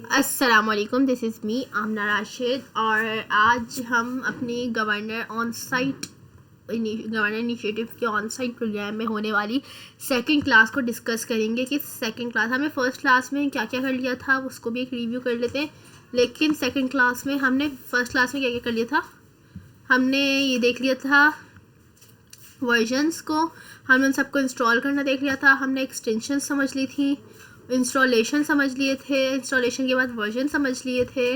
अस्सलामुअलैकुम, this is me आमना राशिद और आज हम अपनी गवर्नर इनिशिएटिव के ऑन साइट प्रोग्राम में होने वाली सेकंड क्लास को डिस्कस करेंगे कि सेकंड क्लास हमने फर्स्ट क्लास में क्या क्या कर लिया था उसको भी एक रिव्यू कर लेते हैं। लेकिन सेकंड क्लास में हमने फर्स्ट क्लास में क्या क्या कर लिया था, हमने ये देख लिया था वर्जन्स को, हमने उन सबको इंस्टॉल करना देख लिया था, हमने एक्सटेंशन समझ ली थी, इंस्टॉलेशन समझ लिए थे, इंस्टॉलेशन के बाद वर्जन समझ लिए थे।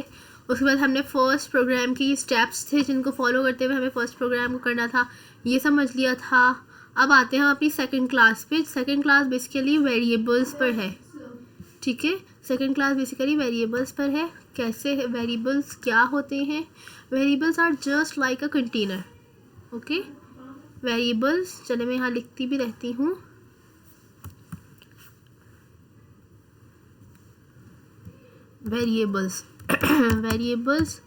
उसके बाद हमने फ़र्स्ट प्रोग्राम की स्टेप्स थे जिनको फॉलो करते हुए हमें फ़र्स्ट प्रोग्राम को करना था, ये समझ लिया था। अब आते हैं हम अपनी सेकंड क्लास पे। सेकंड क्लास बेसिकली वेरिएबल्स पर है, ठीक है। सेकंड क्लास बेसिकली वेरिएबल्स पर है। कैसे वेरिएबल्स क्या होते हैं? Variables are just like a container, okay. Variables, चले मैं यहाँ लिखती भी रहती हूँ। Variables variables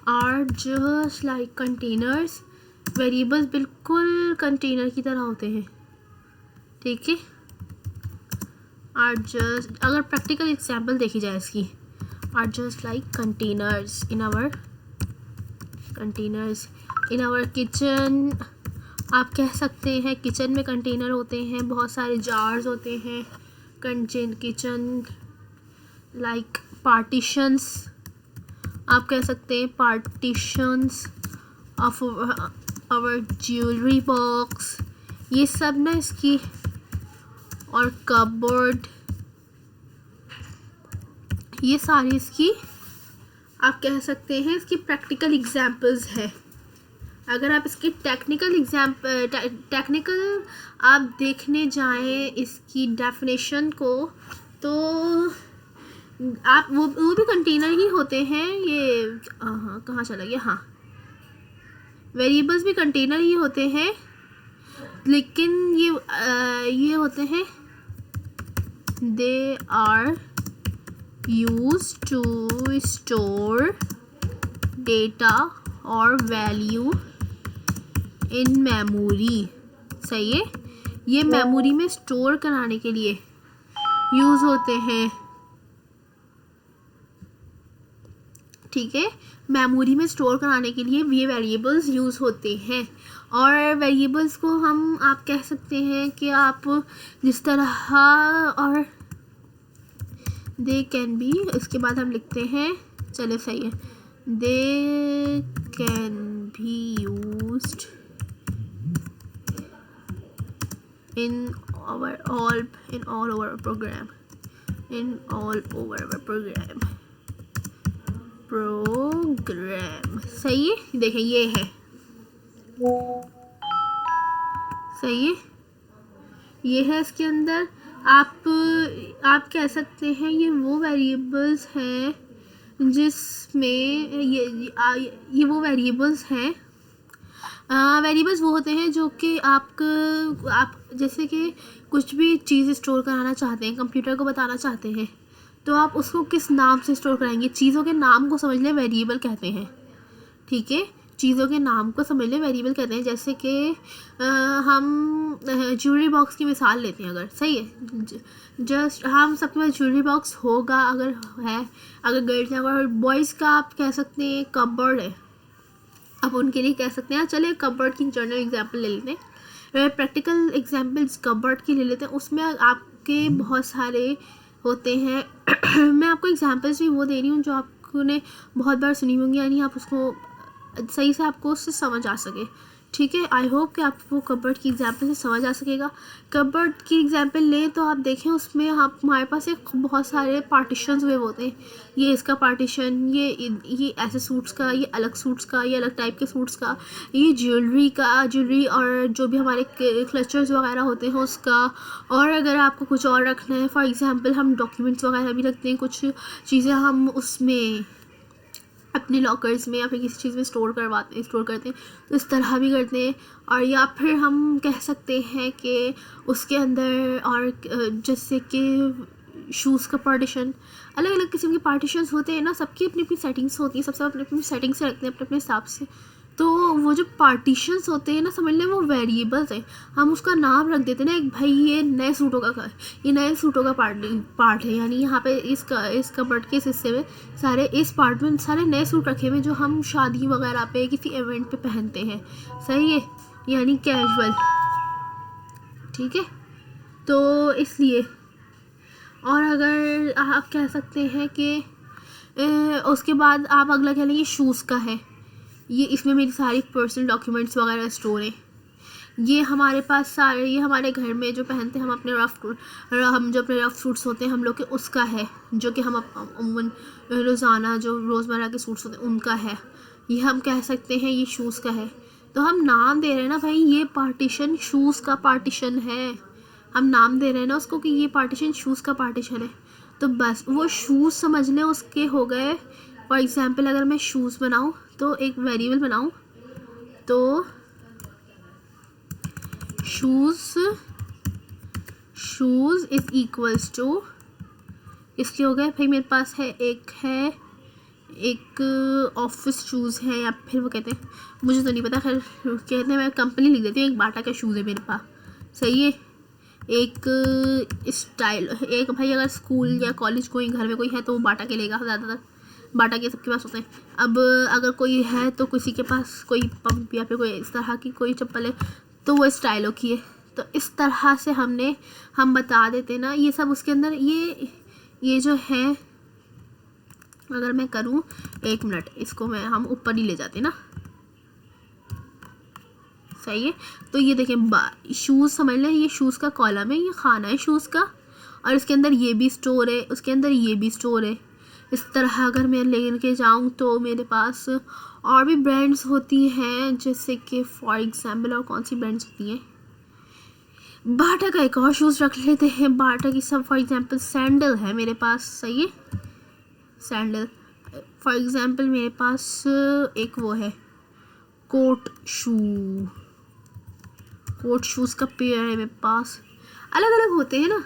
are just like containers. Variables बिल्कुल कंटेनर की तरह होते हैं, ठीक है। आर जस्ट, अगर प्रैक्टिकल एग्जांपल देखी जाए इसकी, are just like containers in our kitchen. आप कह सकते हैं किचन में कंटेनर होते हैं, बहुत सारे जार्स होते हैं किचन, लाइक पार्टीशंस। आप कह सकते हैं partitions of our jewellery box, ये सब ना इसकी, और कपबोर्ड, ये सारी इसकी आप कह सकते हैं इसकी प्रैक्टिकल एग्जांपल्स है। अगर आप इसकी टेक्निकल आप देखने जाएं इसकी डेफिनेशन को, तो आप वो भी कंटेनर ही होते हैं। ये कहाँ चला गया, हाँ, वेरिएबल्स भी कंटेनर ही होते हैं, लेकिन ये होते हैं, they are use to store data और वैल्यू इन मेमोरी। सही है, ये मेमोरी में स्टोर कराने के लिए यूज़ होते हैं, ठीक है। मेमोरी में स्टोर कराने के लिए ये वेरिएबल्स यूज़ होते हैं। और वेरिएबल्स को हम आप कह सकते हैं कि आप जिस तरह, और दे कैन बी, इसके बाद हम लिखते हैं, चले सही है, they can be used in all over program, सही है। देखें, ये है, सही है, ये है इसके अंदर। आप कह सकते हैं ये वो वेरिएबल्स हैं जिसमें ये वो वेरिएबल्स हैं। वेरिएबल्स वो होते हैं जो कि आप जैसे कि कुछ भी चीज़ स्टोर कराना चाहते हैं, कंप्यूटर को बताना चाहते हैं, तो आप उसको किस नाम से स्टोर कराएंगे? चीज़ों के नाम को समझ लें, वेरिएबल कहते हैं, ठीक है। चीज़ों के नाम को समझ लें, वेरिएबल कहते हैं। जैसे कि हम ज्वेलरी बॉक्स की मिसाल लेते हैं, अगर सही है, जस्ट हम सबके पास ज्वेलरी बॉक्स होगा, अगर है, अगर गर्ल्स हैं, अगर बॉयज़ का आप कह सकते हैं कपबोर्ड है, अब उनके लिए कह सकते हैं। चलिए कपबोर्ड की जनरल एग्जांपल ले लेते हैं, प्रैक्टिकल एग्जांपल्स कपबोर्ड की ले लेते हैं। उसमें आपके बहुत सारे होते हैं मैं आपको एग्जांपल्स भी वो दे रही हूँ जो आपने बहुत बार सुनी होंगी, यानी आप उसको सही से आपको उससे समझ आ सके, ठीक है। आई होप कि आपको कपबोर्ड की एग्जांपल से समझ आ सकेगा। कपबोर्ड की एग्जांपल लें तो आप देखें, उसमें आप हमारे पास एक बहुत सारे पार्टीशंस हुए होते हैं। ये इसका पार्टीशन, ये ऐसे सूट्स का, ये अलग सूट्स का, ये अलग टाइप के सूट्स का, ये ज्वेलरी और जो भी हमारे क्लचर्स वगैरह होते हैं उसका। और अगर आपको कुछ और रखना है, फॉर एग्ज़ाम्पल हम डॉक्यूमेंट्स वगैरह भी रखते हैं, कुछ चीज़ें हम उसमें अपने लॉकर्स में या फिर किसी चीज़ में स्टोर करते हैं, तो इस तरह भी करते हैं। और या फिर हम कह सकते हैं कि उसके अंदर, और जैसे कि शूज़ का पार्टीशन, अलग अलग किस्म के पार्टीशंस होते हैं ना, सबकी अपनी अपनी सेटिंग्स होती हैं, सबसे अपनी अपनी सेटिंग से रखते हैं अपने अपने हिसाब से। तो वो जो पार्टीशंस होते हैं ना, समझ लें वो वेरिएबल्स हैं, हम उसका नाम रख देते हैं ना, एक भाई ये नए सूटों का ये नए सूटों का पार्ट है, यानी यहाँ पे इस कबर्ड के इस हिस्से में सारे इस पार्ट में सारे नए सूट रखे हुए जो हम शादी वगैरह पे किसी इवेंट पे पहनते हैं, सही है, यानी कैजुअल, ठीक है। तो इसलिए, और अगर आप कह सकते हैं कि उसके बाद आप अगला कह लें ये शूज़ का है, ये इसमें मेरी सारी पर्सनल डॉक्यूमेंट्स वगैरह स्टोर हैं। ये हमारे पास सारे, ये हमारे घर में जो पहनते हैं हम अपने हम जो अपने रफ़ सूट्स होते हैं हम लोग के, उसका है, जो कि हम अमूमन रोज़ाना जो रोज़मर्रा के सूट्स होते हैं उनका है। ये हम कह सकते हैं ये शूज़ का है। तो हम नाम दे रहे हैं ना भाई, ये पार्टीशन शूज़ का पार्टीशन है, हम नाम दे रहे हैं ना उसको कि ये पार्टीशन शूज़ का पार्टीशन है। तो बस वो शूज़ समझ लें उसके हो गए। फॉर एग्ज़ाम्पल अगर मैं शूज़ बनाऊँ तो एक वेरिएबल बनाऊँ तो शूज़ इज़ इक्वल्स टू, इसके हो गए भाई मेरे पास है एक ऑफिस शूज़ है, या फिर वो कहते हैं, मुझे तो नहीं पता, खैर कहते हैं, मैं कंपनी लिख देती हूँ, एक बाटा का शूज़ है मेरे पास, सही है। एक स्टाइल, एक भाई अगर स्कूल या कॉलेज कोई घर में कोई है तो वो बाटा के लेगा, ज़्यादातर बाटा के सबके पास होते हैं। अब अगर कोई है तो किसी के पास कोई पंप या फिर कोई इस तरह की कोई चप्पल है तो वो स्टाइलो की है। तो इस तरह से हम बता देते ना, ये सब उसके अंदर ये जो है, अगर मैं करूँ 1 मिनट, इसको हम ऊपर ही ले जाते ना, सही है। तो ये देखें शूज़ समझ लें, ये शूज़ का कॉलम है, ये खाना है शूज़ का, और इसके अंदर ये भी स्टोर है, उसके अंदर ये भी स्टोर है। इस तरह अगर मैं लेके जाऊँ तो मेरे पास और भी ब्रांड्स होती हैं, जैसे कि फॉर एग्जांपल, और कौन सी ब्रांड्स होती हैं, बाटा का एक और शूज़ रख लेते हैं, बाटा की सब, फॉर एग्जांपल सैंडल है मेरे पास, सही है, सैंडल। फॉर एग्जांपल मेरे पास एक वो है कोट शूज़ का पेयर है मेरे पास, अलग अलग होते हैं ना।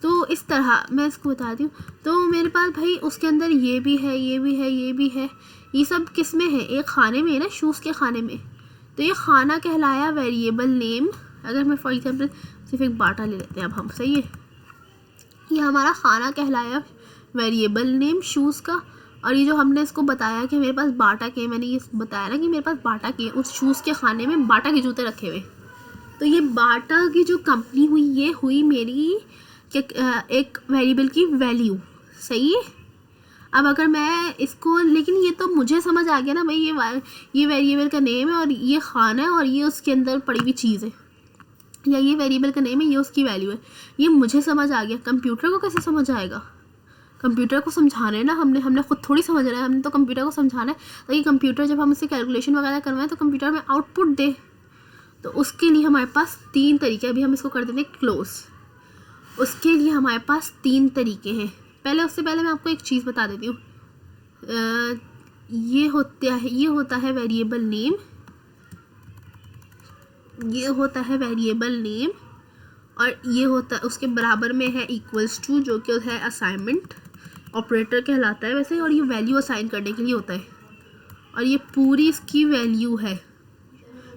तो इस तरह मैं इसको बताती हूँ। तो मेरे पास भाई उसके अंदर ये भी है, ये भी है, ये भी है, ये सब किस में है, एक खाने में है ना, शूज़ के खाने में। तो ये खाना कहलाया वेरिएबल नेम। अगर मैं फॉर एग्जांपल सिर्फ एक बाटा ले लेते हैं अब हम, सही है, ये हमारा खाना कहलाया वेरिएबल नेम शूज़ का। और ये जो हमने इसको बताया कि मेरे पास बाटा के, मैंने ये बताया ना कि मेरे पास बाटा के, उस शूज़ के खाने में बाटा के जूते रखे हुए। तो ये बाटा की जो कंपनी हुई, ये हुई मेरी एक वेरिएबल की वैल्यू, सही है। अब अगर मैं इसको, लेकिन ये तो मुझे समझ आ गया ना भाई, ये वेरिएबल का नेम है और ये खाना है और ये उसके अंदर पड़ी हुई चीज़ है, या ये वेरिएबल का नेम है, ये उसकी वैल्यू है, ये मुझे समझ आ गया। कंप्यूटर को कैसे समझ आएगा? कंप्यूटर को समझाना है ना, हमने खुद थोड़ी समझना है, हमने तो कंप्यूटर को समझाना है ताकि कंप्यूटर जब हम इससे कैलकुलेशन वगैरह करवाएं तो कंप्यूटर में आउटपुट दे। तो उसके लिए हमारे पास 3 तरीके, अभी हम इसको कर देते हैं क्लोज। उसके लिए हमारे पास 3 तरीके हैं। उससे पहले मैं आपको एक चीज़ बता देती हूँ। ये होता है वेरिएबल नेम, ये होता है वेरिएबल नेम, और ये होता है उसके बराबर में है इक्वल्स टू, जो कि है असाइनमेंट ऑपरेटर कहलाता है वैसे, और ये वैल्यू असाइन करने के लिए होता है। और ये पूरी इसकी वैल्यू है,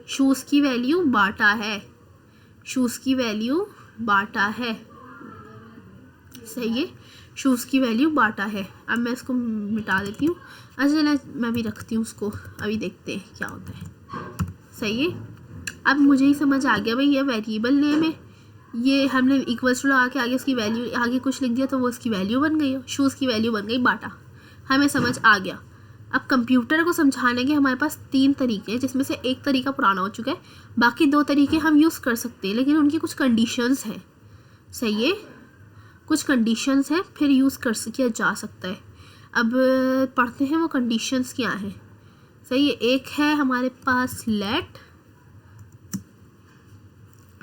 शूज़ की वैल्यू बाटा है, शूज़ की वैल्यू बाटा है, सही है, शूज़ की वैल्यू बाटा है। अब मैं इसको मिटा देती हूँ, अच्छा मैं भी रखती हूँ उसको, अभी देखते हैं क्या होता है, सही है। अब मुझे ही समझ आ गया भाई, ये वेरिएबल नेम है, ये हमने इक्वल्स टू लगा के आगे उसकी वैल्यू, आगे कुछ लिख दिया तो वो उसकी वैल्यू बन गई, शूज़ की वैल्यू बन गई बाटा, हमें समझ आ गया। अब कंप्यूटर को समझाने के हमारे पास 3 तरीके हैं, जिसमें से एक तरीका पुराना हो चुका है, बाकी 2 तरीके हम यूज़ कर सकते हैं, लेकिन उनकी कुछ कंडीशंस हैं, सही है, कुछ कंडीशंस हैं, फिर यूज़ किया जा सकता है। अब पढ़ते हैं वो कंडीशंस क्या हैं, सही है। एक है हमारे पास लेट,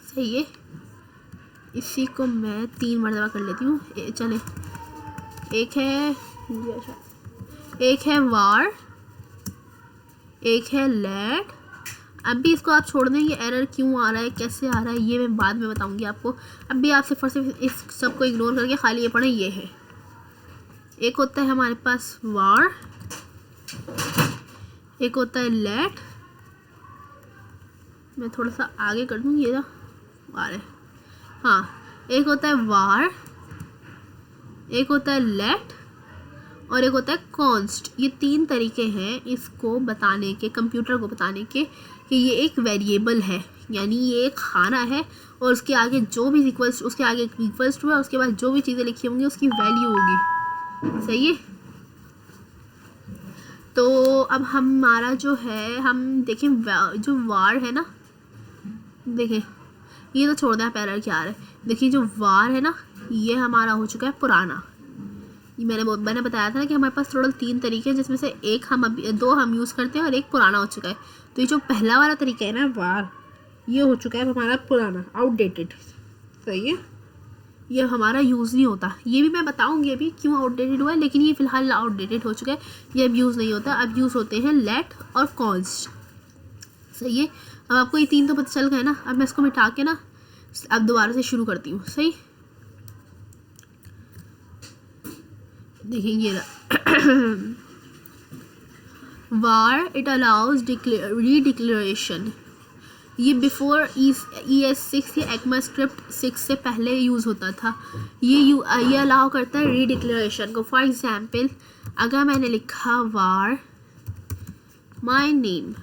सही है, इसी को मैं 3 मरतबा कर लेती हूँ, चले। एक है वार, एक है लेट। अब भी इसको आप छोड़ दें, ये एरर क्यों आ रहा है, कैसे आ रहा है, ये मैं बाद में बताऊंगी आपको। अब भी आप सिर्फ इस सब को इग्नोर करके खाली ये पढ़ें, ये है। एक होता है हमारे पास वार, एक होता है लेट, मैं थोड़ा सा आगे कर दूँ, ये ना वार है। हाँ, एक होता है वार, एक होता है लेट और एक होता है कॉन्स्ट। ये 3 तरीके हैं इसको बताने के, कंप्यूटर को बताने के कि ये एक वेरिएबल है, यानी ये एक खाना है और उसके आगे जो भी इक्वल्स, उसके आगे इक्वल्स टू है, उसके बाद जो भी चीज़ें लिखी होंगी उसकी वैल्यू होगी। सही है। तो अब हमारा जो है, हम देखें जो वार है ना, देखें ये तो छोड़ दें, आप एरर क्या आ रहा है। देखिए जो वार है ना, ये हमारा हो चुका है पुराना। मैंने बताया था ना कि हमारे पास टोटल 3 तरीके हैं, जिसमें से एक हम अभी 2 हम यूज़ करते हैं और एक पुराना हो चुका है। तो ये जो पहला वाला तरीका है ना वार, ये हो चुका है हमारा पुराना, आउटडेटेड। सही है, ये हमारा यूज़ नहीं होता। ये भी मैं बताऊंगी अभी क्यों आउटडेटेड हुआ है, लेकिन ये फ़िलहाल आउटडेटेड हो चुका है, ये अब यूज़ नहीं होता। अब यूज़ होते हैं लेट और कॉन्स्ट। सही है। अब आपको ये 3 तो पता चल गए ना। अब मैं इसको मिटा के ना अब दोबारा से शुरू करती हूँ। सही, देखिए ये वार इट अलाउज रीडिक्लेरेशन। ये बिफोर ES6 या ECMAScript 6 से पहले यूज़ होता था। ये अलाउ करता है रीडिक्लेरेशन को। फॉर एग्जाम्पल, अगर मैंने लिखा var my name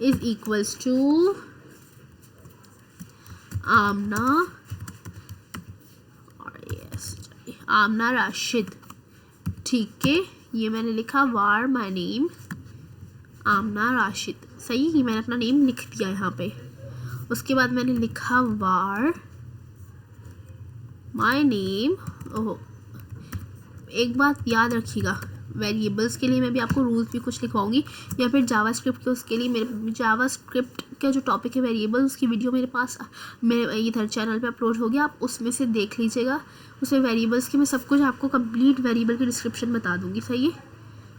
is equals to Aamna, और आमना राशिद। ठीक है, ये मैंने लिखा वार माई नेम आमना राशिद। सही, ही मैंने अपना नेम लिख दिया यहाँ पे। उसके बाद मैंने लिखा वार माई नेम, ओहो, एक बात याद रखिएगा, वेरिएबल्स के लिए मैं भी आपको रूल्स भी कुछ लिखवाऊंगी, या फिर जावास्क्रिप्ट के उसके लिए मेरे जावास्क्रिप्ट का जो टॉपिक है वेरिएबल, उसकी वीडियो मेरे पास मेरे इधर चैनल पे अपलोड हो गया, आप उसमें से देख लीजिएगा। उसमें वेरिएबल्स की मैं सब कुछ आपको कंप्लीट वेरिएबल की डिस्क्रिप्शन बता दूँगी। सही है,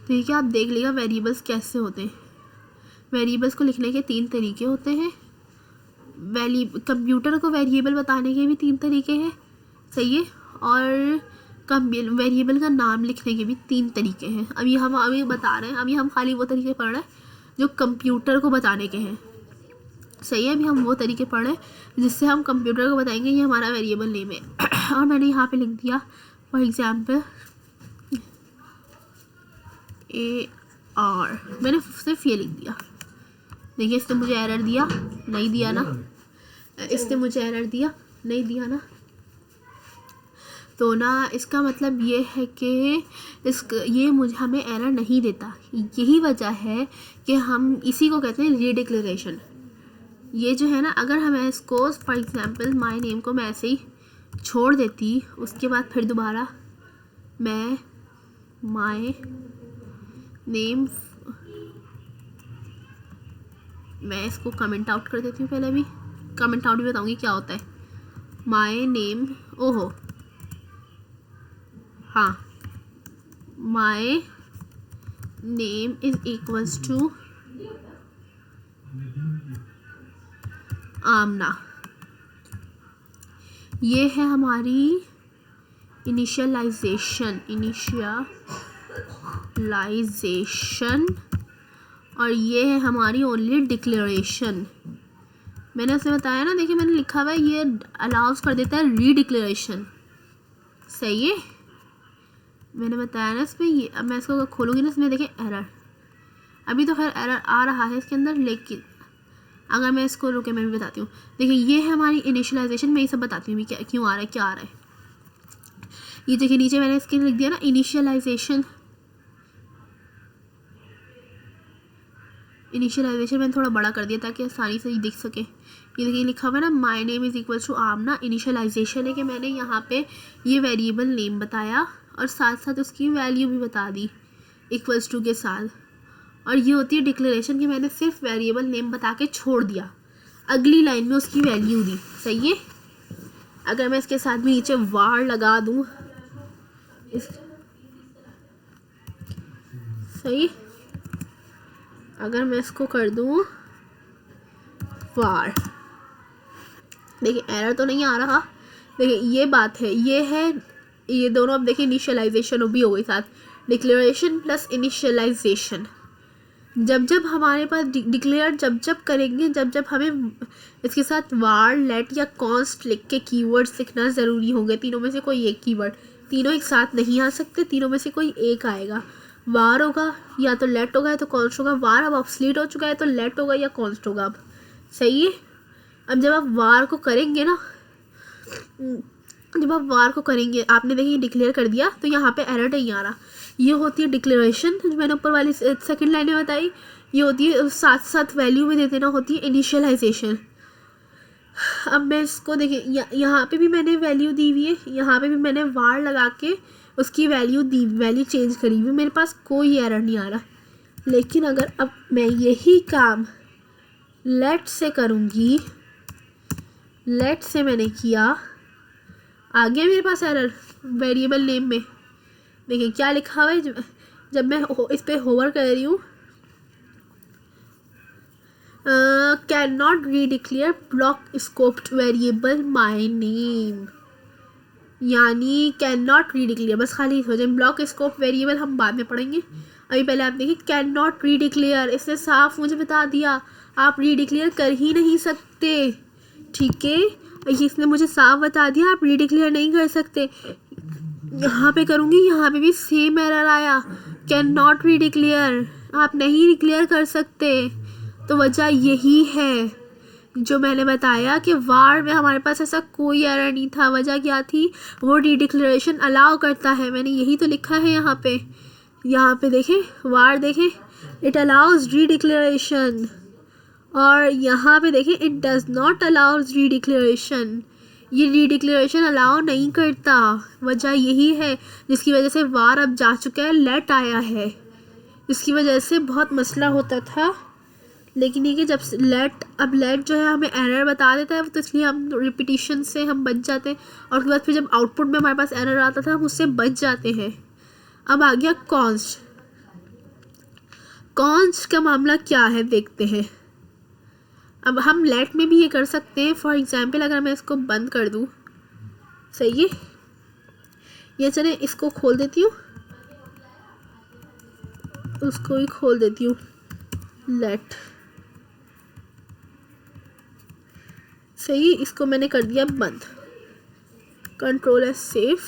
ठीक है, आप देख लीजिएगा वेरिएबल्स कैसे होते हैं। वेरिएबल्स को लिखने के 3 तरीके होते हैं। कंप्यूटर को वेरिएबल बताने के भी 3 तरीके हैं। सही है, और वेरिएबल का नाम लिखने के भी 3 तरीके हैं। अभी हम बता रहे हैं, अभी हम खाली वो तरीके पढ़ रहे हैं जो कंप्यूटर को बताने के हैं। सही है, अभी हम वो तरीके पढ़ रहे हैं जिससे हम कंप्यूटर को बताएंगे ये हमारा वेरिएबल नेम है। और मैंने यहाँ पे लिख दिया फॉर एग्जाम्पल AR, मैंने सिर्फ ये लिख दिया। देखिए इसने मुझे एरर दिया, नहीं दिया ना, इसने मुझे एरर दिया, नहीं दिया ना। तो ना इसका मतलब ये है कि ये मुझे हमें एरर नहीं देता। यही वजह है कि हम इसी को कहते हैं रीडिक्लेरेशन। ये जो है ना, अगर हमें इसको फॉर एग्जांपल माय नेम को मैं ऐसे ही छोड़ देती, उसके बाद फिर दोबारा मैं माय नेम, मैं इसको कमेंट आउट कर देती हूँ। पहले भी कमेंट आउट भी बताऊँगी क्या होता है। माय नेम, ओहो हाँ, my name is equals to Aamna. ये है हमारी इनिशियलाइजेशन और ये है हमारी ओनली डिक्लेरेशन। मैंने उसे बताया ना, देखिए मैंने लिखा हुआ है ये अलाउज कर देता है रीडिक्लेरेशन। सही है, मैंने बताया ना इसमें। ये अब मैं इसको खोलूँगी ना, इसमें देखें एरर, अभी तो खैर एरर आ रहा है इसके अंदर, लेकिन अगर मैं इसको रुके मैं भी बताती हूँ। देखिए ये है हमारी इनिशियलाइजेशन, मैं ये सब बताती हूँ क्या क्यों आ रहा है, क्या आ रहा है। ये देखिए नीचे मैंने इसके लिख दिया ना इनिशियलाइजेशन मैंने थोड़ा बड़ा कर दिया ताकि आसानी से दिख सके। ये देखिए लिखा हुआ है ना, my name is equal to Aamna. Initialisation है कि मैंने यहाँ पे ये वेरिएबल नेम बताया और साथ साथ उसकी वैल्यू भी बता दी इक्वल्स टू के साथ। और ये होती है डिक्लेरेशन कि मैंने सिर्फ वेरिएबल नेम बता के छोड़ दिया, अगली लाइन में उसकी वैल्यू दी। सही है, अगर मैं इसके साथ भी नीचे वार लगा दूँ, सही, अगर मैं इसको कर दूँ वार, देखिए एरर तो नहीं आ रहा। देखिए ये बात है, ये है, ये दोनों अब देखिए इनिशियलाइजेशन भी हो गई साथ, डिक्लेरेशन प्लस इनिशियलाइजेशन। जब जब हमारे पास डिक्लेयर जब जब करेंगे, जब जब हमें इसके साथ वार, लेट या कॉन्स्ट लिख के कीवर्ड्स लिखना ज़रूरी होंगे। तीनों में से कोई एक कीवर्ड, तीनों एक साथ नहीं आ सकते, तीनों में से कोई एक आएगा। वार होगा या तो लेट होगा या तो कॉन्स्ट होगा। वार अब ऑब्सलीट हो चुका है तो लेट होगा या कॉन्स्ट होगा अब। सही है। अब जब आप वार को करेंगे ना, जब आप वार को करेंगे, आपने देखिए डिक्लेयर कर दिया तो यहाँ पे एरर नहीं आ रहा। ये होती है डिक्लेरेशन, जो मैंने ऊपर वाली सेकंड लाइन में बताई। ये होती है साथ साथ वैल्यू में दे देना, होती है इनिशियलाइजेशन। अब मैं इसको देखिए, यहाँ पे भी मैंने वैल्यू दी हुई है, यहाँ पे भी मैंने वार लगा के उसकी वैल्यू दी, वैल्यू चेंज करी हुई, मेरे पास कोई एरर नहीं आ रहा। लेकिन अगर अब मैं यही काम लेट से करूँगी, लेट से मैंने किया, आ गया मेरे पास एरर वेरिएबल नेम में। देखिए क्या लिखा हुआ है, जब मैं इस पर होवर कर रही हूँ, cannot redeclare block scoped variable my name, यानी कैन नॉट रीडिक्लेयर, बस खाली हो जाए। ब्लॉक स्कोप वेरिएबल हम बाद में पढ़ेंगे, अभी पहले आप देखिए कैन नॉट रीडिक्लेयर, इसने साफ मुझे बता दिया आप रीडिक्लेयर कर ही नहीं सकते। ठीक है, इसने मुझे साफ बता दिया आप रीडिक्लेयर नहीं कर सकते। यहाँ पे करूँगी, यहाँ पे भी सेम एरर आया, कैन नॉट रीडिक्लेयर, आप नहीं डिक्लेयर कर सकते। तो वजह यही है जो मैंने बताया कि वार में हमारे पास ऐसा कोई एरर नहीं था। वजह क्या थी, वो रीडिक्लेरेशन अलाउ करता है, मैंने यही तो लिखा है यहाँ पे। यहाँ पे देखें वार, देखें इट अलाउज रीडिक्लेरेशन, और यहाँ पे देखें इट डज नॉट अलाउ रीडिक्लेरेशन, ये रीडिक्लेरेशन अलाउ नहीं करता। वजह यही है जिसकी वजह से वार अब जा चुका है, लेट आया है, इसकी वजह से बहुत मसला होता था। लेकिन ये कि जब लेट, अब लेट जो है हमें एरर बता देता है, तो इसलिए हम रिपीटिशन से हम बच जाते हैं, और उसके बाद फिर जब आउटपुट में हमारे पास एरर आता था हम उससे बच जाते हैं। अब आ गया कॉन्स्ट। कॉन्स्ट का मामला क्या है देखते हैं। अब हम लेट में भी ये कर सकते हैं। फॉर एग्जाम्पल अगर मैं इसको बंद कर दूँ, सही है, ये चले इसको खोल देती हूँ, उसको ही खोल देती हूँ, लेट, सही, इसको मैंने कर दिया बंद, कंट्रोल एस सेव।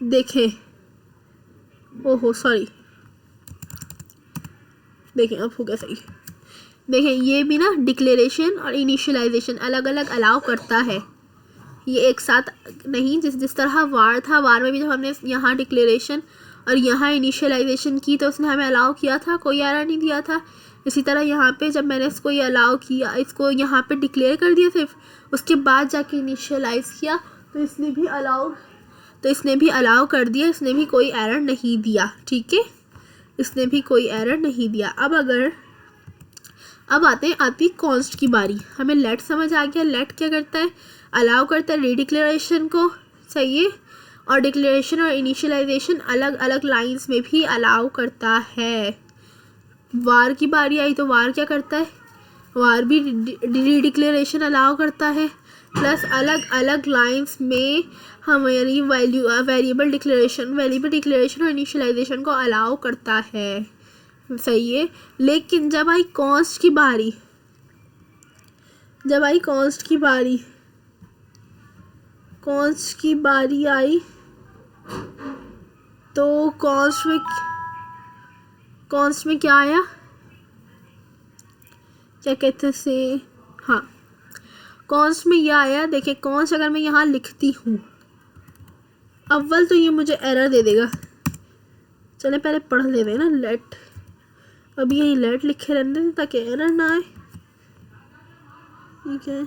देखें, ओहो सॉरी, देखें अब हो गया सही। देखें ये भी ना डिक्लेरेशन और इनिशियलाइजेशन अलग अलग अलाउ करता है, ये एक साथ नहीं। जिस तरह वार था, वार में भी जब हमने यहाँ डिक्लेरेशन और यहाँ इनिशियलाइजेशन की तो उसने हमें अलाउ किया था, कोई एरर नहीं दिया था। इसी तरह यहाँ पे जब मैंने इसको ये अलाउ किया, इसको यहाँ पे डिक्लेयर कर दिया सिर्फ, उसके बाद जाके इनिशियलाइज किया तो इसने भी अलाउ कर दिया, इसने भी कोई एरर नहीं दिया। ठीक है, इसने भी कोई एरर नहीं दिया। अब आती कॉन्स्ट की बारी। हमें लेट समझ आ गया, लेट क्या करता है, अलाउ करता है रीडिक्लेरेशन को, सही है, और डिक्लेरेशन और इनिशियलाइजेशन अलग अलग लाइंस में भी अलाउ करता है। वार की बारी आई तो वार क्या करता है, वार भी रीडिक्लेरेशन अलाउ करता है, प्लस अलग अलग लाइंस में हमारी वेरिएबल डिक्लेरेशन और इनिशियलाइजेशन को अलाउ करता है, सही है। लेकिन जब आई कॉन्स्ट की बारी, कॉन्स्ट की बारी आई तो कॉन्स्ट में क्या आया, क्या कहते से, हाँ कॉन्स्ट में यह आया। देखिए कॉन्स्ट अगर मैं यहाँ लिखती हूँ, अव्वल तो ये मुझे एरर दे देगा, चले पहले पढ़ लेते हैं ना लेट, अभी यही लेट लिखे रहने दें ताकि एरर ना आए। ठीक है,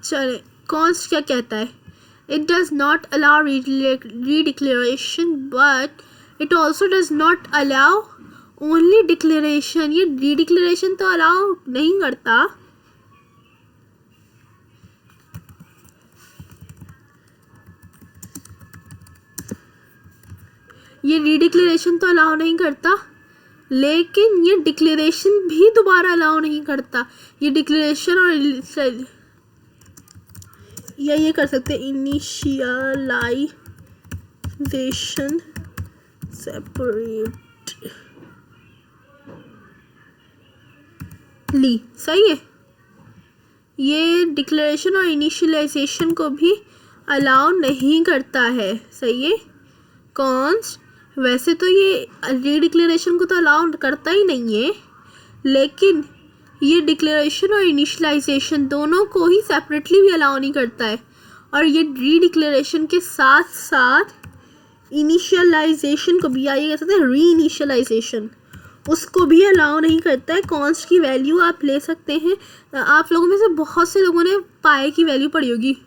चले कॉन्स्ट क्या कहता है, it does not allow redeclaration but it also does not allow only declaration. ये रीडिक्लेरेशन तो अलाउ नहीं करता, ये रीडिक्लेरेशन तो अलाउ नहीं करता, लेकिन ये डिक्लेरेशन भी दोबारा अलाउ नहीं करता। ये डिक्लेरेशन और या ये कर सकते हैं इनिशियलाइजेशन सेपरेटली। सही है, ये डिक्लेरेशन और इनिशियलाइजेशन को भी अलाउ नहीं करता है। सही है। कॉन्स्ट वैसे तो ये रीडिक्लेरेशन को तो अलाउ करता ही नहीं है, लेकिन ये डिक्लेरेशन और इनिशियलाइजेशन दोनों को ही सेपरेटली भी अलाउ नहीं करता है। और ये रीडिक्लेरेशन के साथ साथ इनिशियलाइजेशन को भी, या ये कह सकते हैं री इनिशियलाइजेशन, उसको भी अलाउ नहीं करता है। कॉन्स्ट की वैल्यू आप ले सकते हैं। आप लोगों में से बहुत से लोगों ने पाए की वैल्यू पढ़ी होगी।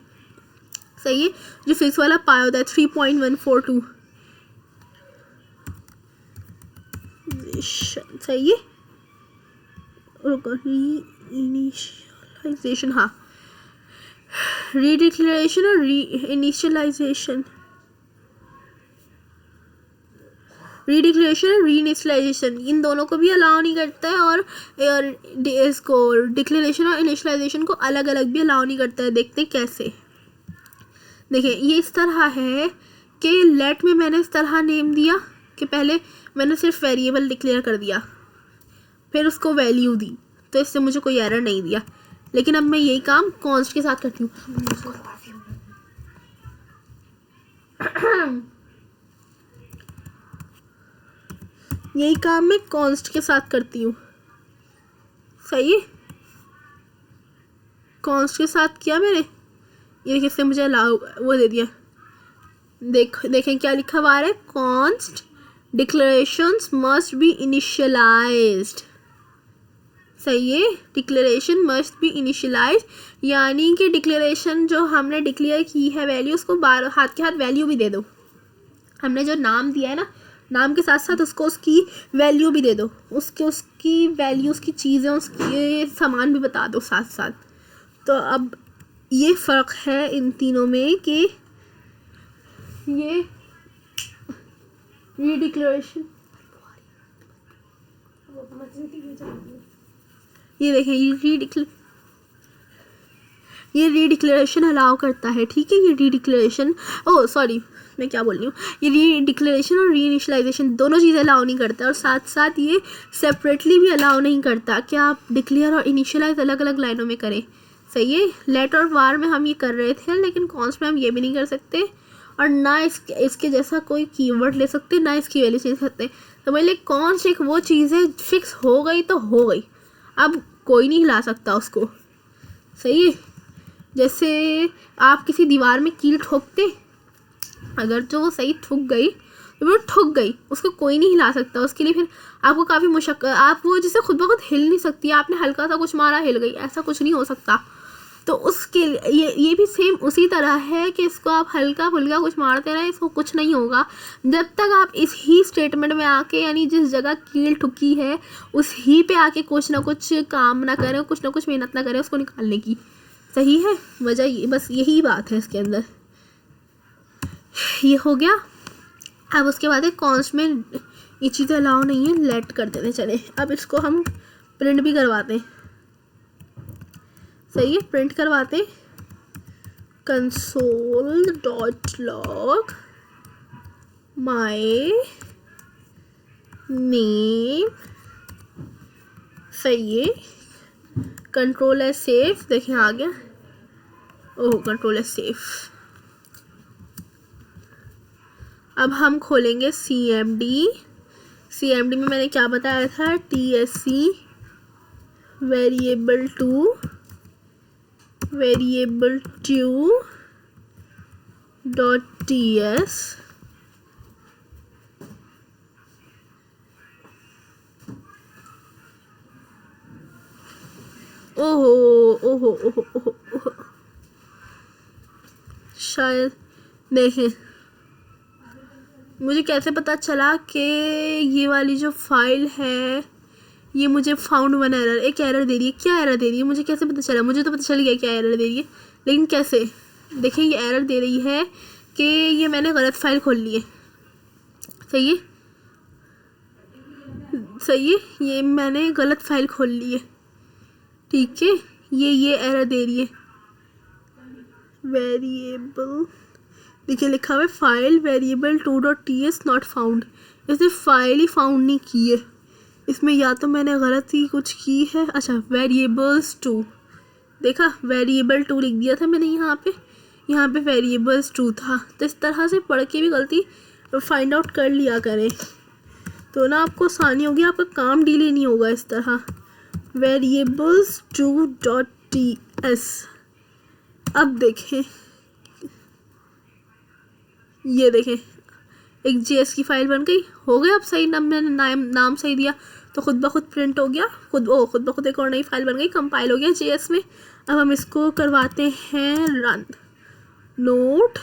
सही है, जो फिक्स वाला पाया होता है 3.142। सही है, इनिशियलाइजेशन, हाँ, रीडिक्लेरेशन और री इनिशियलाइजेशन, रीडिक्लेरेशन और री इनिशियलाइजेशन इन दोनों को भी अलाउ नहीं करता है। और इसको डिक्लेरेशन और इनिशियलाइजेशन को अलग अलग भी अलाउ नहीं करता है। देखते कैसे। देखिए ये इस तरह है कि लेट में मैंने इस तरह नेम दिया कि पहले मैंने सिर्फ वेरिएबल डिक्लेयर कर दिया, फिर उसको वैल्यू दी, तो इससे मुझे कोई एरर नहीं दिया। लेकिन अब मैं यही काम कॉन्स्ट के साथ करती हूँ। यही काम मैं कॉन्स्ट के साथ करती हूँ। सही है, कॉन्स्ट के साथ किया मैंने। ये किससे मुझे अलाउ वो दे दिया। देखें क्या लिखा हुआ है, const declarations must be initialised. सही है, डिक्लेरेशन मस्ट बी इनिशियलाइज, यानी कि डिक्लेरेशन जो हमने डिक्लेयर की है वैल्यू, उसको हाथ के हाथ वैल्यू भी दे दो। हमने जो नाम दिया है ना, नाम के साथ साथ उसको उसकी वैल्यू भी दे दो। उसकी वैल्यू, उसकी चीज़ें, उसके सामान भी बता दो साथ साथ। तो अब ये फ़र्क है इन तीनों में कि ये डिक्लेरेशन, ये देखें, ये रीडिक्लेरेशन अलाउ करता है। ठीक है, ये रीडिक्लेरेशन, ओह सॉरी मैं क्या बोल रही हूँ, ये रीडिक्लेरेशन और री इनिशियलाइजेशन दोनों चीज़ें अलाउ नहीं करता। और साथ साथ ये सेपरेटली भी अलाउ नहीं करता कि आप डिक्लेयर और इनिशियलाइज अलग अलग लाइनों में करें। सही है, लेट और वार में हम ये कर रहे थे, लेकिन कॉन्स्ट में हम ये भी नहीं कर सकते। और ना इसके जैसा कोई कीवर्ड ले सकते, ना इसकी वैल्यू चेंज सकते। तो मतलब कॉन्स्ट एक वो चीज़ है, फिक्स हो गई तो हो गई, अब कोई नहीं हिला सकता उसको। सही है, जैसे आप किसी दीवार में कील ठोकते, अगर जो वो सही ठुक गई तो वो ठुक गई, उसको कोई नहीं हिला सकता। उसके लिए फिर आपको काफ़ी मुश्किल, आप वो जिसे खुद ब खुद हिल नहीं सकती, आपने हल्का सा कुछ मारा हिल गई, ऐसा कुछ नहीं हो सकता। तो उसके ये भी सेम उसी तरह है कि इसको आप हल्का फुल्का कुछ मारते रहे, इसको कुछ नहीं होगा जब तक आप इस ही स्टेटमेंट में आके, यानी जिस जगह कील ठुकी है उस ही पे आके कुछ ना कुछ काम ना करें, कुछ ना कुछ मेहनत ना करें उसको निकालने की। सही है, वजह ये बस यही बात है इसके अंदर। ये हो गया। अब उसके बाद है कॉन्स्ट में ये चीज़ें अलाउ नहीं है, लेट कर देते चले। अब इसको हम प्रिंट भी करवाते हैं। सही है, प्रिंट करवाते हैं, console.log my name। सही है, कंट्रोल है सेफ, देखें आ गया। ओह, कंट्रोल है सेफ। अब हम खोलेंगे CMD में मैंने क्या बताया था, TSC वेरिएबल टू .ts ओहो, शायद देखें मुझे कैसे पता चला कि ये वाली जो फाइल है ये मुझे फाउंड वन एरर, एक एरर दे रही है। क्या एरर दे रही है मुझे कैसे पता चला? मुझे तो पता चल गया क्या एरर दे रही है, लेकिन कैसे? देखें, ये एरर दे रही है कि ये मैंने गलत फाइल खोल ली है। सही है, सही है, ये मैंने गलत फाइल खोल ली है, ठीक है। ये एरर दे रही है, वेरिएबल देखिए लिखा हुआ है file variable 2.ts not found. इसने फाइल ही फाउंड नहीं की है, इसमें या तो मैंने गलत ही कुछ की है। अच्छा वेरिएबल्स 2, देखा वेरिएबल 2 लिख दिया था मैंने यहाँ पे वेरिएबल्स 2 था। तो इस तरह से पढ़ के भी गलती फाइंड आउट कर लिया करें, तो ना आपको आसानी होगी, आपका काम डिले नहीं होगा इस तरह। वेरिएबल्स 2.ts, अब देखें, ये देखें एक JS की फाइल बन गई, हो गया। अब सही मैंने नाम सही दिया तो खुद ब खुद प्रिंट हो गया, खुद ब खुद एक और नई फाइल बन गई, कंपाइल हो गया JS में। अब हम इसको करवाते हैं रन। नोट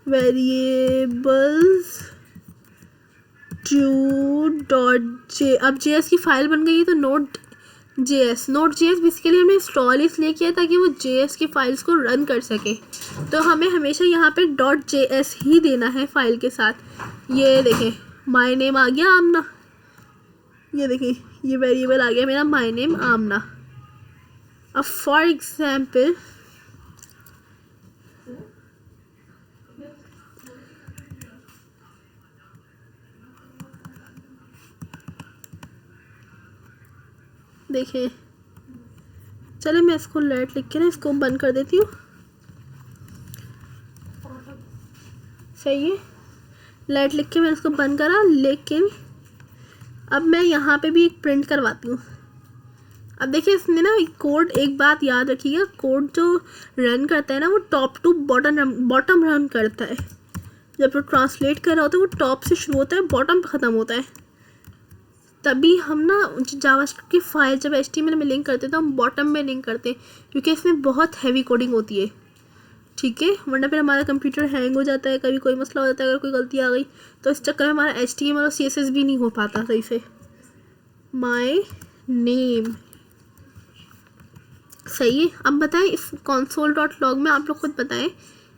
वेरिएबल्स 2.j, अब JS की फाइल बन गई है तो नोट JS बेसिकली हमने इंस्टॉल इसलिए किया ताकि वो JS की फाइल्स को रन कर सके। तो हमें हमेशा यहाँ पे .js ही देना है फाइल के साथ। ये देखें माय नेम आ गया आमना, ये देखें ये वेरिएबल आ गया मेरा माय नेम आमना। अब फॉर एग्जाम्पल देखें, चले मैं इसको लेट लिख के ना इसको बंद कर देती हूँ, सही है। लेट लिख के मैंने इसको बंद करा, लेकिन अब मैं यहाँ पे भी एक प्रिंट करवाती हूँ। अब देखिए इसने ना कोड, एक बात याद रखिएगा, कोड जो रन करता है ना वो टॉप टू बॉटम रन करता है। जब वो ट्रांसलेट कर रहा होता है वो टॉप से शुरू होता है बॉटम पे ख़त्म होता है। तभी हम ना जावास्क्रिप्ट की फाइल जब HTML में लिंक करते हैं तो हम बॉटम में लिंक करते हैं, क्योंकि इसमें बहुत हैवी कोडिंग होती है, ठीक है। वरना फिर हमारा कंप्यूटर हैंग हो जाता है, कभी कोई मसला हो जाता है, अगर कोई गलती आ गई तो इस चक्कर में हमारा HTML और CSS भी नहीं हो पाता सही से। माय नेम, सही है। अब बताएं इस console.log में, आप लोग खुद बताएं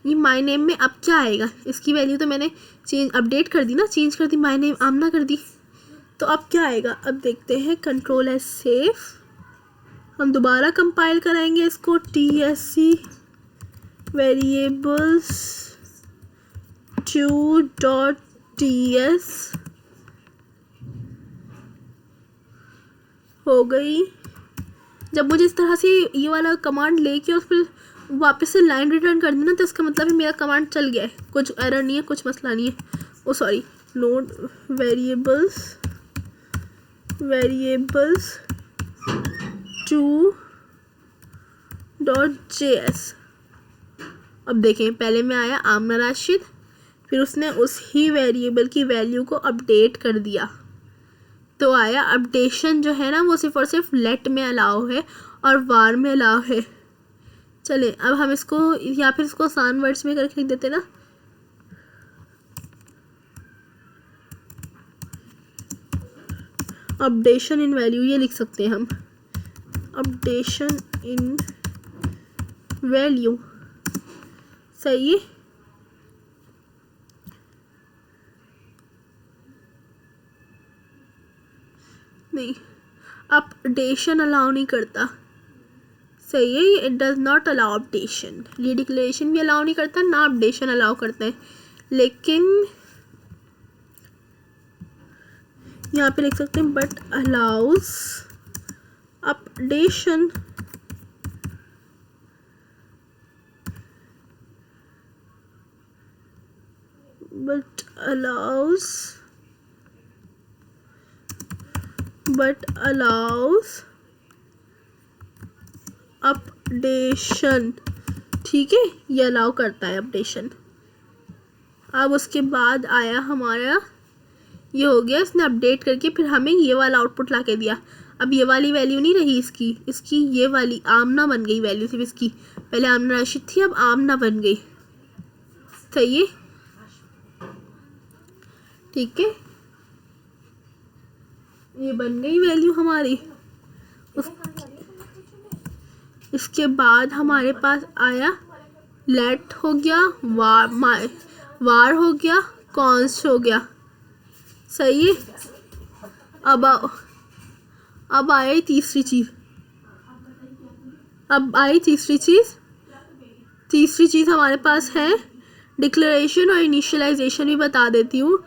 ये माय नेम में अब क्या आएगा। इसकी वैल्यू तो मैंने अपडेट कर दी ना, चेंज कर दी, माय नेम आमना कर दी, तो अब क्या आएगा। अब देखते हैं, Ctrl+S सेव, हम दोबारा कंपाइल कराएंगे इसको, TSC वेरिएबल्स 2.ts हो गई। जब मुझे इस तरह से ये वाला कमांड लेके और फिर वापस से लाइन रिटर्न कर देना तो इसका मतलब है मेरा कमांड चल गया है, कुछ एरर नहीं है, कुछ मसला नहीं है। ओ सॉरी, नोट वेरिएबल्स 2.js। अब देखें पहले में आया आमना राशिद, फिर उसने उस ही वेरिएबल की वैल्यू को अपडेट कर दिया, तो आया अपडेशन जो है ना वो सिर्फ और सिर्फ लेट में अलाउ है और वार में अलाउ है। चले अब हम इसको या फिर इसको आसान वर्ड्स में करके लिख देते ना, अपडेशन इन वैल्यू, ये लिख सकते हैं हम, अपडेशन इन वैल्यू, सही है। नहीं, अपडेशन अलाउ नहीं करता, सही है। It does not allow updation, ये डिक्लेरेशन भी अलाउ नहीं करता ना अपडेशन अलाउ करते हैं। लेकिन यहाँ पे लिख सकते हैं but allows updation, but allows updation, ठीक है, ये अलाउ करता है अपडेशन। अब उसके बाद आया हमारा, ये हो गया, इसने अपडेट करके फिर हमें ये वाला आउटपुट ला के दिया। अब ये वाली वैल्यू नहीं रही इसकी ये वाली आमना बन गई वैल्यू, सिर्फ इसकी, पहले आमना राशिद थी अब आमना बन गई, सही है, ठीक है, ये बन गई वैल्यू हमारी। इसके बाद हमारे पास आया लेट हो गया, वार हो गया, कॉन्स्ट हो गया, सही है। अब आई तीसरी चीज़ हमारे पास है डिक्लेरेशन और इनिशियलाइजेशन भी बता देती हूँ।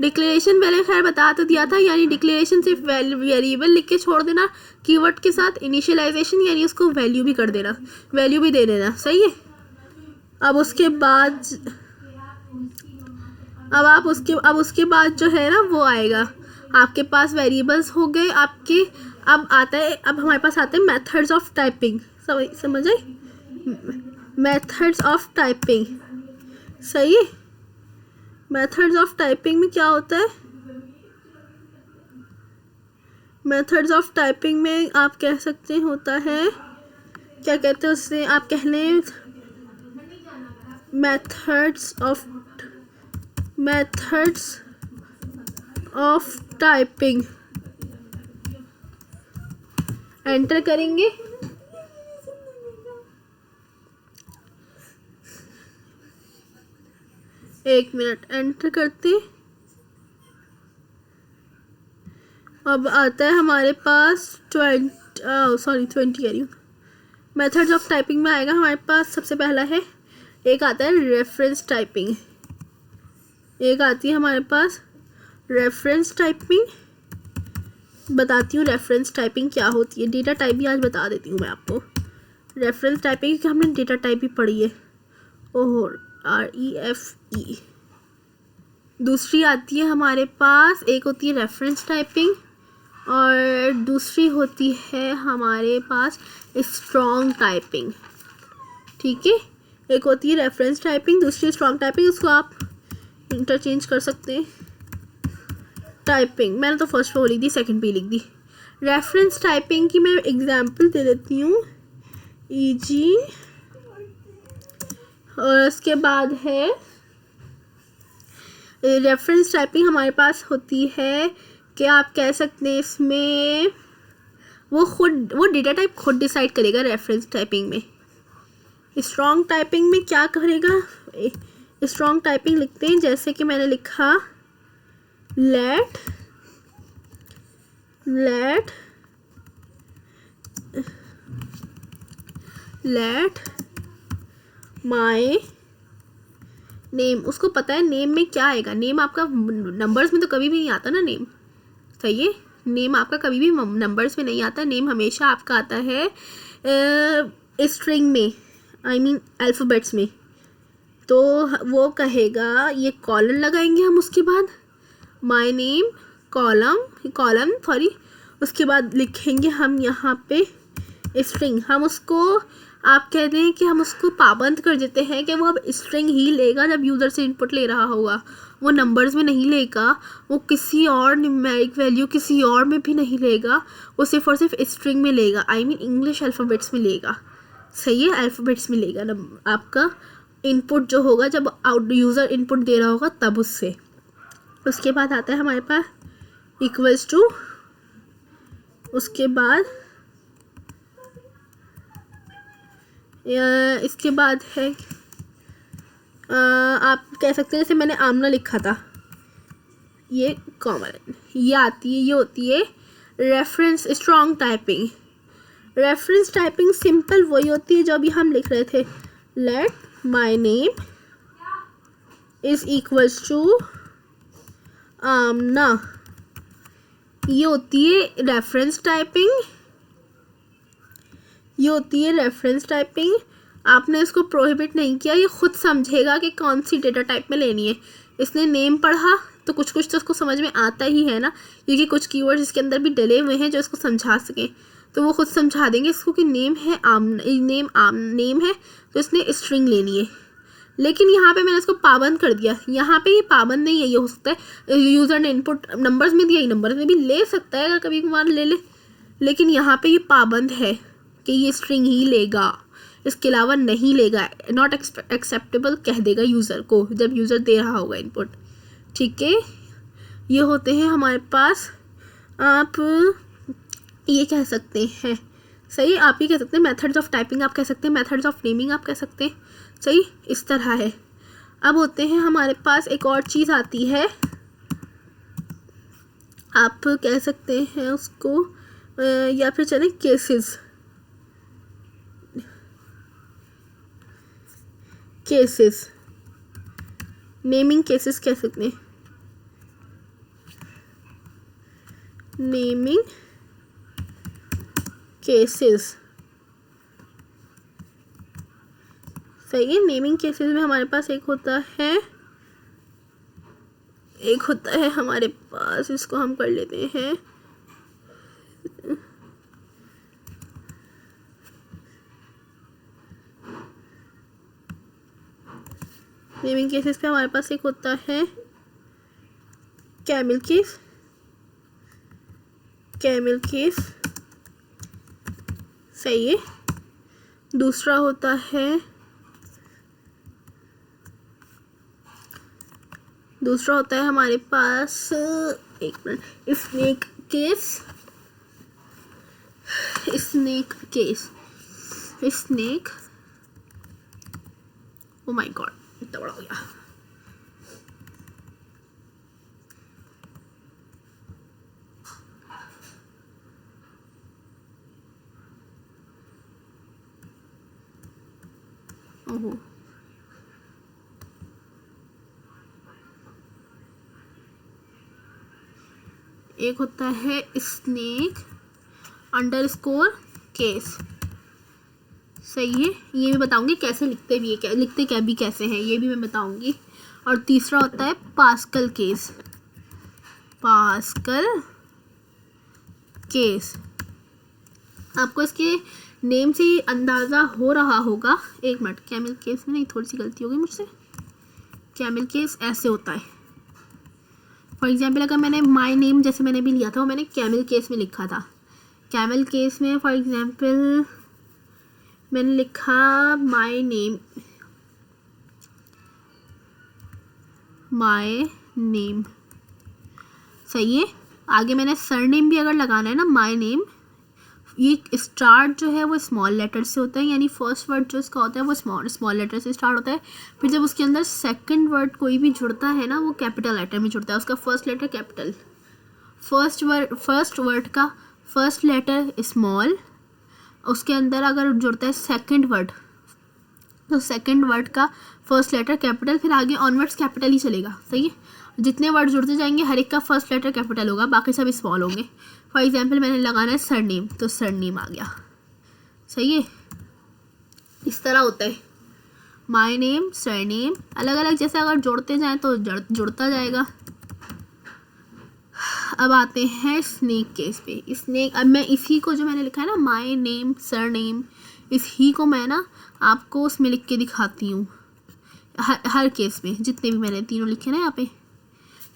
डिक्लेरेशन पहले खैर बता तो दिया था, यानी डिक्लेरेशन सिर्फ वेरिएबल लिख के छोड़ देना कीवर्ड के साथ, इनिशियलाइजेशन यानी उसको वैल्यू भी कर देना, वैल्यू भी दे देना, सही है। अब उसके बाद जो है ना वो आएगा आपके पास वेरिएबल्स हो गए आपके। अब हमारे पास आते हैं मेथड्स ऑफ टाइपिंग, समझ आई, मेथड्स ऑफ टाइपिंग, सही है। मेथड्स ऑफ टाइपिंग में क्या होता है, मेथड्स ऑफ टाइपिंग में आप कह सकते हैं होता है, क्या कहते हैं उससे, आप कह लें मेथड्स ऑफ टाइपिंग। एंटर करेंगे, एक मिनट, एंटर करते। अब आता है हमारे पास 20 कह रही हूँ। मेथड्स ऑफ टाइपिंग में आएगा हमारे पास सबसे पहला है, एक आता है रेफरेंस टाइपिंग, एक आती है हमारे पास रेफरेंस टाइपिंग। बताती हूँ रेफरेंस टाइपिंग क्या होती है, डेटा टाइप भी आज बता देती हूँ मैं आपको। रेफरेंस टाइपिंग क्योंकि हमने डेटा टाइप भी पढ़ी है, ओहो REFE। दूसरी आती है हमारे पास, एक होती है रेफरेंस टाइपिंग और दूसरी होती है हमारे पास स्ट्रॉन्ग टाइपिंग, ठीक है। एक होती है रेफरेंस टाइपिंग, दूसरी स्ट्रॉन्ग टाइपिंग, उसको आप इंटरचेंज कर सकते हैं। टाइपिंग मैंने तो फर्स्ट पे लिख दी, सेकंड पे लिख दी। रेफरेंस टाइपिंग की मैं एग्जांपल दे देती हूँ, EG, और उसके बाद है रेफरेंस टाइपिंग हमारे पास होती है कि आप कह सकते हैं इसमें वो डेटा टाइप खुद डिसाइड करेगा रेफरेंस टाइपिंग में। स्ट्रॉन्ग टाइपिंग में क्या करेगा, स्ट्रॉन्ग टाइपिंग लिखते हैं जैसे कि मैंने लिखा लेट माय नेम, उसको पता है नेम में क्या आएगा। नेम आपका नंबर्स में तो कभी भी नहीं आता ना नेम, सही है। नेम आपका कभी भी नंबर्स में नहीं आता, नेम हमेशा आपका आता है स्ट्रिंग में, आई मीन अल्फ़ाबेट्स में। तो वो कहेगा, ये कॉलन लगाएंगे हम, उसके बाद माय नेम कॉलम सॉरी, उसके बाद लिखेंगे हम यहाँ पे स्ट्रिंग। हम उसको, आप कहते हैं कि हम उसको पाबंद कर देते हैं कि वो अब स्ट्रिंग ही लेगा जब यूज़र से इनपुट ले रहा होगा, वो नंबर्स में नहीं लेगा, वो किसी और न्यूमेरिक वैल्यू किसी और में भी नहीं लेगा, वो सिर्फ और सिर्फ स्ट्रिंग में लेगा, आई मीन इंग्लिश अल्फ़ाबेट्स में लेगा, सही है, अल्फ़ाबेट्स में लेगा आपका इनपुट जो होगा जब यूज़र इनपुट दे रहा होगा तब उससे। उसके बाद आता है हमारे पास इक्वल्स टू, उसके बाद इसके बाद है आप कह सकते हैं जैसे मैंने आमना लिखा था, ये कॉमन, ये आती है, ये होती है reference strong typing. Reference typing simple वही होती है जो अभी हम लिख रहे थे, let my name is equals to Aamna, ये होती है रेफरेंस टाइपिंग, ये होती है रेफरेंस टाइपिंग। आपने इसको प्रोहिबिट नहीं किया, ये खुद समझेगा कि कौन सी डेटा टाइप में लेनी है। इसने नेम पढ़ा तो कुछ तो इसको समझ में आता ही है ना, क्योंकि कुछ कीवर्ड्स इसके अंदर भी डले हुए हैं जो इसको समझा सकें, तो वो खुद समझा देंगे इसको कि नेम है नेम है तो इसने स्ट्रिंग लेनी है। लेकिन यहाँ पे मैंने इसको पाबंद कर दिया, यहाँ पे ये पाबंद नहीं है, ये हो सकता है यूज़र ने इनपुट नंबर्स में दिया, ही नंबर्स में भी ले सकता है अगर कभी कभार ले, लेकिन यहाँ पे ये पाबंद है कि ये स्ट्रिंग ही लेगा, इसके अलावा नहीं लेगा, नॉट एक्सेप्टेबल कह देगा यूज़र को जब यूज़र दे रहा होगा इनपुट, ठीक है। ये होते हैं हमारे पास, आप ये कह सकते हैं, सही, आप ये कह सकते हैं मेथड्स ऑफ टाइपिंग, आप कह सकते हैं मेथड्स ऑफ नेमिंग, आप कह सकते हैं, सही, इस तरह है। अब होते हैं हमारे पास एक और चीज़ आती है आप कह सकते हैं उसको या फिर चले केसेस, केसेस, नेमिंग केसेस कह सकते हैं, नेमिंग केसेस। सही है। नेमिंग केसेस में हमारे पास एक होता है हमारे पास, इसको हम कर लेते हैं नेमिंग केसेस पे हमारे पास एक होता है कैमल केस, कैमल केस। सही है। दूसरा होता है हमारे पास, एक minute, snake case, snake case, snake, oh my God इतना बड़ा हो गया। ओहो, एक होता है स्नेक अंडरस्कोर केस। सही है। ये भी बताऊंगी कैसे लिखते भी है, लिखते क्या भी कैसे हैं ये भी मैं बताऊंगी। और तीसरा होता है पास्कल केस, पास्कल केस। आपको इसके नेम से अंदाज़ा हो रहा होगा। एक मिनट, कैमल केस में नहीं, थोड़ी सी गलती हो गई मुझसे। कैमल केस ऐसे होता है। फॉर एग्जाम्पल अगर मैंने माई नेम जैसे मैंने भी लिया था वो मैंने कैमल केस में लिखा था। कैमल केस में फॉर एग्जाम्पल मैंने लिखा माई नेम, माई नेम। सही है। आगे मैंने सरनेम भी अगर लगाना है ना, माई नेम, ये स्टार्ट जो है वो स्मॉल लेटर से होता है, यानी फर्स्ट वर्ड जो इसका होता है वो स्मॉल लेटर से स्टार्ट होता है। फिर जब उसके अंदर सेकंड वर्ड कोई भी जुड़ता है ना वो कैपिटल लेटर में जुड़ता है, उसका first letter capital, first word का फर्स्ट लेटर स्मॉल, उसके अंदर अगर जुड़ता है सेकंड वर्ड तो सेकंड वर्ड का फर्स्ट लेटर कैपिटल, फिर आगे ऑनवर्ड्स कैपिटल ही चलेगा। सही है। जितने वर्ड जुड़ते जाएंगे हर एक का फर्स्ट लेटर कैपिटल होगा, बाकी सब स्मॉल होंगे। फॉर एग्जाम्पल मैंने लगाना है सरनेम तो सरनेम आ गया। सही है। इस तरह होता है माय नेम, सरनेम, अलग अलग जैसे अगर जोड़ते जाएं तो जुड़ता जाएगा। अब आते हैं स्नेक केस पे। स्नेक, अब मैं इसी को जो मैंने लिखा है ना माय नेम सरनेम, इसी को मैं ना आपको उसमें लिख के दिखाती हूँ हर केस में, जितने भी मैंने तीनों लिखे ना यहाँ पे।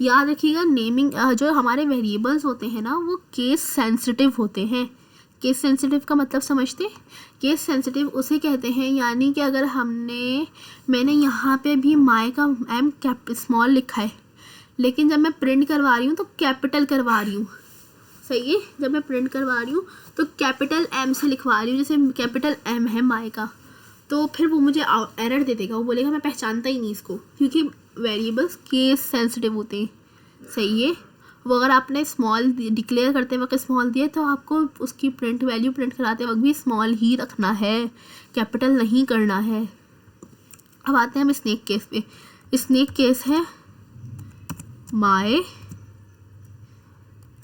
याद रखिएगा नेमिंग जो हमारे वेरिएबल्स होते हैं ना वो केस सेंसिटिव होते हैं। केस सेंसिटिव का मतलब समझते? केस सेंसिटिव उसे कहते हैं, यानी कि अगर मैंने यहाँ पे भी माय का एम स्मॉल लिखा है, लेकिन जब मैं प्रिंट करवा रही हूँ तो कैपिटल करवा रही हूँ। सही है। जब मैं प्रिंट करवा रही हूँ तो कैपिटल एम से लिखवा रही हूँ, जैसे कैपिटल एम है माय का, तो फिर वो मुझे एरर दे देगा, वो बोलेगा मैं पहचानता ही नहीं इसको, क्योंकि वेरिएबल्स केस सेंसिटिव होते हैं। सही है। वो अगर आपने स्मॉल डिक्लेयर करते वक्त स्मॉल दिया तो आपको उसकी वैल्यू प्रिंट कराते वक्त भी स्मॉल ही रखना है, कैपिटल नहीं करना है। अब आते हैं हम स्नेक केस पे। स्नेक केस है माय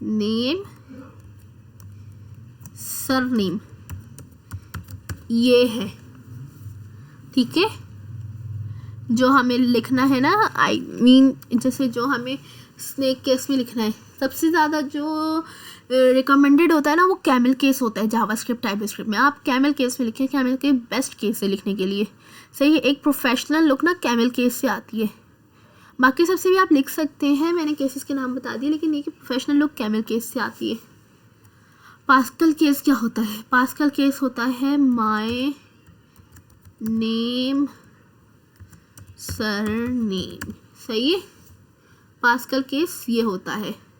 नेम सरनेम, ये है। ठीक है। जो हमें लिखना है ना, आई मीन जैसे जो हमें स्नेक केस में लिखना है, सबसे ज़्यादा जो रिकमेंडेड होता है ना वो कैमल केस होता है जावास्क्रिप्ट टाइपस्क्रिप्ट में। आप कैमल केस में लिखें, कैमल के बेस्ट केस है लिखने के लिए। सही है। एक प्रोफेशनल लुक ना कैमल केस से आती है। बाकी सबसे भी आप लिख सकते हैं, मैंने केसेस के नाम बता दिए, लेकिन ये कि प्रोफेशनल लुक कैमल केस से आती है। पास्कल केस क्या होता है? पास्कल केस होता है माय नेम सरनेम। सही है। पास्कल केस ये होता है।